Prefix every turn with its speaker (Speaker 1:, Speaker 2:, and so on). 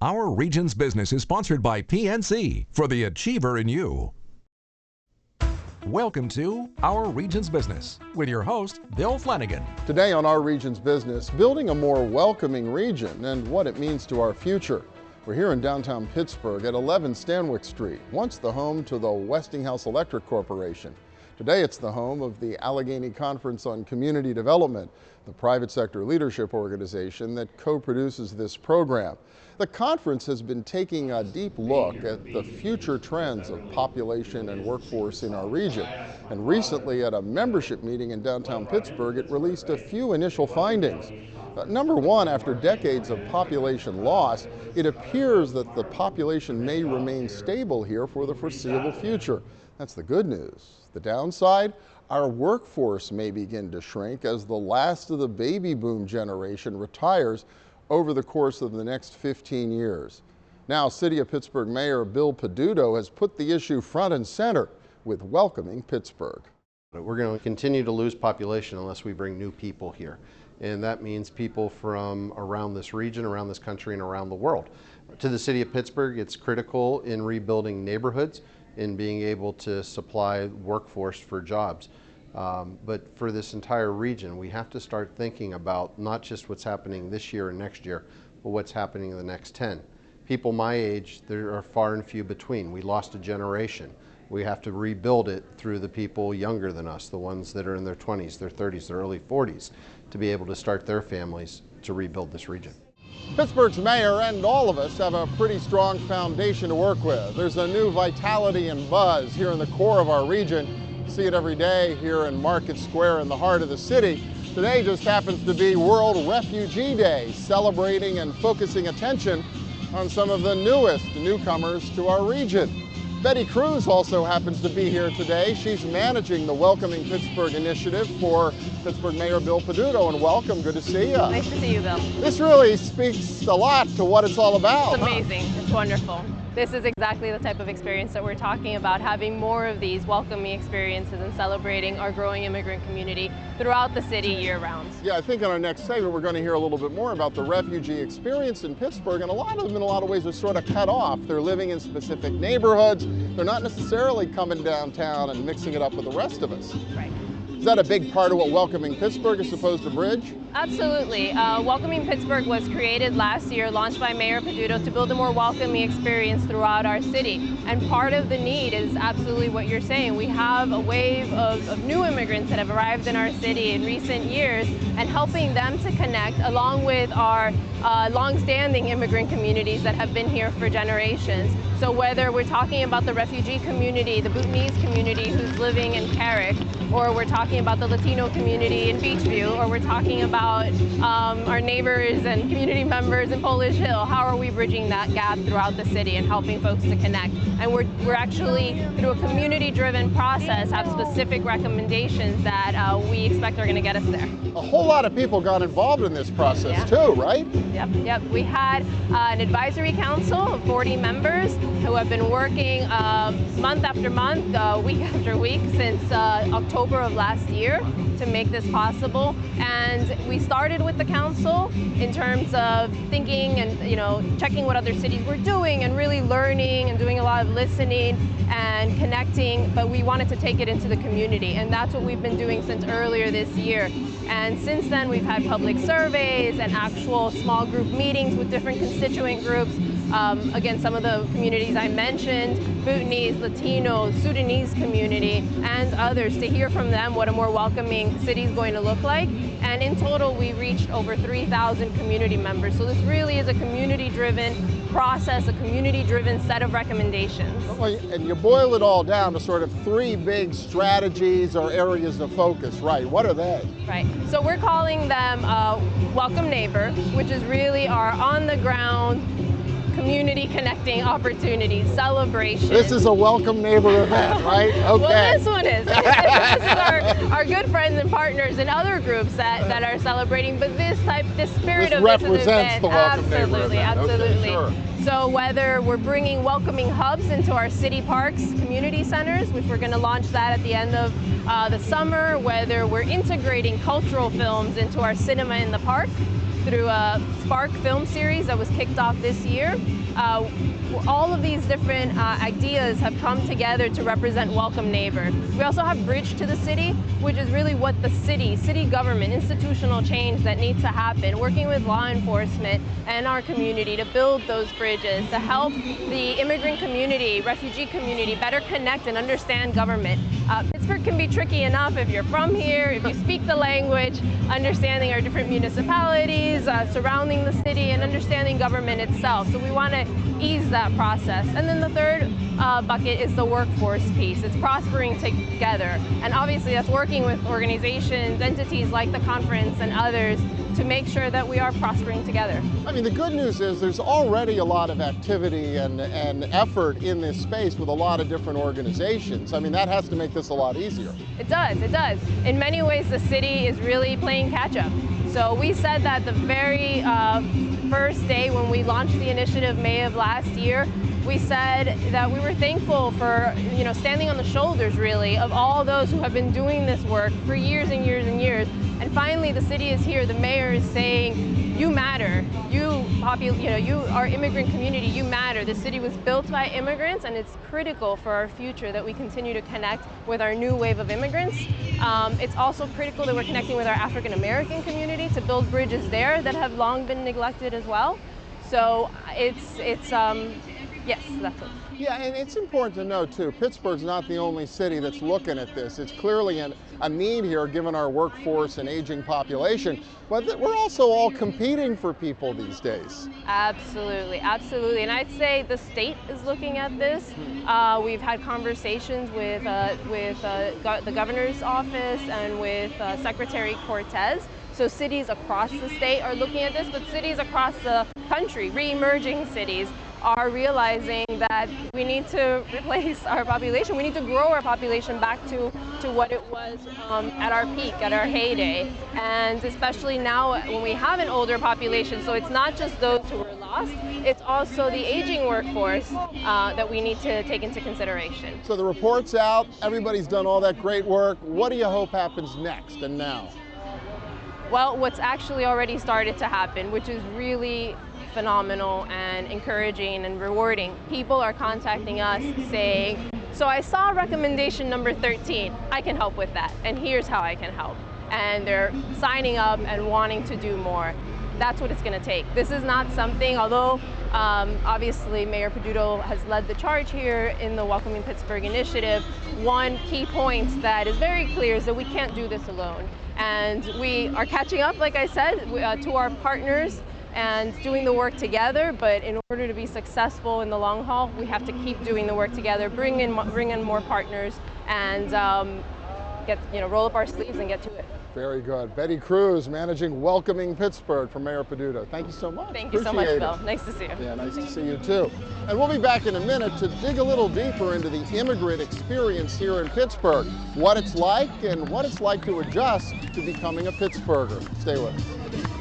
Speaker 1: Our Region's Business is sponsored by PNC for the Achiever in You. Welcome to Our Region's Business with your host, Bill Flanagan.
Speaker 2: Today on Our Region's Business, building a more welcoming region and what it means to our future. We're here in downtown Pittsburgh at 11 Stanwyck Street, once the home to the Westinghouse Electric Corporation. Today it's the home of the Allegheny Conference on Community Development, the private sector leadership organization that co-produces this program. The conference has been taking a deep look at the future trends of population and workforce in our region. And recently at a membership meeting in downtown Pittsburgh, it released a few initial findings. Number one, after decades of population loss, it appears that the population may remain stable here for the foreseeable future. That's the good news. The downside, our workforce may begin to shrink as the last of the baby boom generation retires over the course of the next 15 years. Now, City of Pittsburgh Mayor Bill Peduto has put the issue front and center with Welcoming Pittsburgh.
Speaker 3: We're going to continue to lose population unless we bring new people here. And that means people from around this region, around this country, and around the world. To the City of Pittsburgh, it's critical in rebuilding neighborhoods, in being able to supply workforce for jobs. But for this entire region, we have to start thinking about not just what's happening this year and next year, but what's happening in the next 10. People my age, there are far and few between. We lost a generation. We have to rebuild it through the people younger than us, the ones that are in their 20s, their 30s, their early 40s, to be able to start their families to rebuild this region.
Speaker 2: Pittsburgh's mayor and all of us have a pretty strong foundation to work with. There's a new vitality and buzz here in the core of our region. See it every day here in Market Square in the heart of the city. Today just happens to be World Refugee Day, celebrating and focusing attention on some of the newest newcomers to our region. Cruz also happens to be here today. She's managing the Welcoming Pittsburgh Initiative for Pittsburgh Mayor Bill Peduto, and welcome, good to see you.
Speaker 4: Nice to see you, Bill.
Speaker 2: This really speaks a lot to what it's all about.
Speaker 4: It's amazing, It's wonderful. This is exactly the type of experience that we're talking about, having more of these welcoming experiences and celebrating our growing immigrant community throughout the city year-round.
Speaker 2: Yeah, I think in our next segment we're going to hear a little bit more about the refugee experience in Pittsburgh, and a lot of them in a lot of ways are sort of cut off. They're living in specific neighborhoods. They're not necessarily coming downtown and mixing it up with the rest of us.
Speaker 4: Right.
Speaker 2: Is that a big part of what Welcoming Pittsburgh is supposed to bridge?
Speaker 4: Absolutely. Welcoming Pittsburgh was created last year, launched by Mayor Peduto, to build a more welcoming experience throughout our city. And part of the need is absolutely what you're saying. We have a wave of new immigrants that have arrived in our city in recent years, and helping them to connect along with our long-standing immigrant communities that have been here for generations. So whether we're talking about the refugee community, the Bhutanese community who's living in Carrick, or we're talking about the Latino community in Beachview, or we're talking about our neighbors and community members in Polish Hill, how are we bridging that gap throughout the city and helping folks to connect? And we're actually, through a community-driven process, have specific recommendations that we expect are going to get us there.
Speaker 2: A whole lot of people got involved in this process too, right?
Speaker 4: Yep. We had an advisory council of 40 members who have been working month after month, week after week since October of last year to make this possible. And we started with the council in terms of thinking and checking what other cities were doing and really learning and doing a lot of listening and connecting, but we wanted to take it into the community, and that's what we've been doing since earlier this year. And since then we've had public surveys and actual small group meetings with different constituent groups. Again, some of the communities I mentioned, Bhutanese, Latino, Sudanese community, and others, to hear from them what a more welcoming city is going to look like. And in total, we reached over 3,000 community members. So this really is a community-driven process, a community-driven set of recommendations.
Speaker 2: Well, and you boil it all down to sort of three big strategies or areas of focus, right? What are they?
Speaker 4: Right. So we're calling them Welcome Neighbor, which is really our on-the-ground community connecting opportunities, celebration.
Speaker 2: This is a Welcome Neighbor event, right? Okay.
Speaker 4: Well, this one is. This is our good friends and partners and other groups that are celebrating, but the spirit of this
Speaker 2: represents the Welcome Neighbor event.
Speaker 4: Absolutely.
Speaker 2: Okay, sure.
Speaker 4: So whether we're bringing welcoming hubs into our city parks, community centers, which we're going to launch that at the end of the summer, whether we're integrating cultural films into our cinema in the park, through a Spark film series that was kicked off this year. All of these different ideas have come together to represent Welcome Neighbor. We also have Bridge to the City, which is really what the city government, institutional change that needs to happen, working with law enforcement and our community to build those bridges, to help the immigrant community, refugee community better connect and understand government. Pittsburgh can be tricky enough if you're from here, if you speak the language, understanding our different municipalities surrounding the city and understanding government itself. So we want to ease that process. And then the third bucket is the workforce piece. It's prospering together. And obviously that's working with organizations, entities like the conference and others to make sure that we are prospering together.
Speaker 2: I mean, the good news is there's already a lot of activity and effort in this space with a lot of different organizations. I mean, that has to make this a lot easier.
Speaker 4: It does, it does. In many ways, the city is really playing catch up. So we said that the very first day when we launched the initiative, May of last year, we said that we were thankful for, standing on the shoulders really of all those who have been doing this work for years and years and years. And finally, the city is here. The mayor is saying, you matter. You our immigrant community, you matter. The city was built by immigrants, and it's critical for our future that we continue to connect with our new wave of immigrants. It's also critical that we're connecting with our African American community to build bridges there that have long been neglected as well. So yes, that's it.
Speaker 2: Yeah, and it's important to know too, Pittsburgh's not the only city that's looking at this. It's clearly a need here given our workforce and aging population, but we're also all competing for people these days.
Speaker 4: Absolutely, absolutely. And I'd say the state is looking at this. We've had conversations with the governor's office and with Secretary Cortez. So cities across the state are looking at this, but cities across the country, re-emerging cities, are realizing that we need to replace our population. We need to grow our population back to what it was at our peak, at our heyday. And especially now when we have an older population, so it's not just those who were lost, it's also the aging workforce that we need to take into consideration.
Speaker 2: So the report's out, everybody's done all that great work. What do you hope happens next and now?
Speaker 4: Well, what's actually already started to happen, which is really phenomenal and encouraging and rewarding. People are contacting us saying, so I saw recommendation number 13, I can help with that, and here's how I can help. And they're signing up and wanting to do more. That's what it's going to take. This is not something, although obviously Mayor Peduto has led the charge here in the Welcoming Pittsburgh Initiative, one key point that is very clear is that we can't do this alone. And we are catching up, like I said, to our partners and doing the work together, but in order to be successful in the long haul, we have to keep doing the work together, bring in more partners, and roll up our sleeves and get to it.
Speaker 2: Very good. Betty Cruz, managing Welcoming Pittsburgh for Mayor Peduto. Thank you so much.
Speaker 4: Thank you so much, Bill. Nice to see you.
Speaker 2: Yeah, nice to see you too. And we'll be back in a minute to dig a little deeper into the immigrant experience here in Pittsburgh, what it's like and what it's like to adjust to becoming a Pittsburgher. Stay with us.